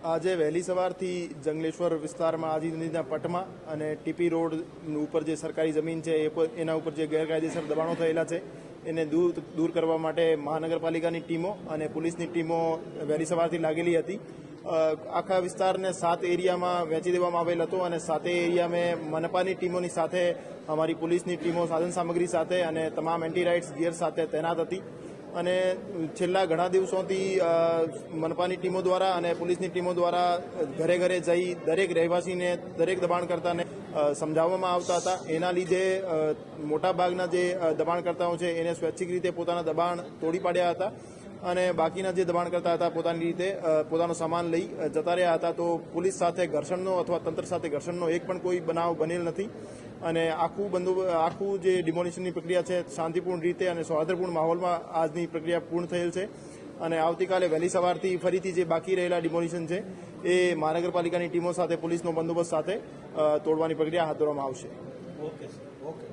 આજે વહેલી સવારથી જંગલેશ્વર વિસ્તારમાં આજી નદીના પટમાં અને ટીપી રોડ ઉપર જે સરકારી જમીન છે એના ઉપર જે ગેરકાયદેસર દબાણો થયેલા છે એને દૂર કરવા માટે મહાનગરપાલિકાની ટીમો અને પોલીસની ટીમો વહેલી સવારથી લાગેલી હતી। આખા વિસ્તારને 7 એરિયામાં વહેંચી દેવામાં આવેલ હતો અને 7 એરિયામાં મનપાની ટીમોની સાથે અમારી પોલીસની ટીમો સાધન સામગ્રી સાથે અને તમામ એન્ટી રાઇટ્સ ગિયર સાથે તૈનાત હતી અને છેલ્લા ઘણા દિવસોથી મનપાની ટીમો દ્વારા અને પોલીસની ટીમો દ્વારા ઘરે ઘરે જઈ દરેક રહેવાસીને દરેક દબાણકર્તાને સમજાવવામાં આવતા હતા। એના લીધે મોટાભાગના જે દબાણકર્તાઓ છે એને સ્વૈચ્છિક રીતે પોતાના દબાણ તોડી પાડ્યા હતા અને બાકીના જે દબાણકર્તા હતા પોતાની રીતે પોતાનો સામાન લઈ જતા રહ્યા હતા। તો પોલીસ સાથે ઘર્ષણનો અથવા તંત્ર સાથે ઘર્ષણનો એક પણ કોઈ બનાવ બનેલ નથી અને આખું જે ડિમોલિશનની પ્રક્રિયા છે શાંતિપૂર્ણ રીતે અને સૌહાર્દપૂર્ણ માહોલમાં આજની પ્રક્રિયા પૂર્ણ થયેલ છે અને આવતીકાલે વહેલી સવારથી ફરીથી જે બાકી રહેલા ડિમોલિશન છે એ મહાનગરપાલિકાની ટીમો સાથે પોલીસનો બંદોબસ્ત સાથે તોડવાની પ્રક્રિયા હાથ ધરવામાં આવશે। Okay sir, okay.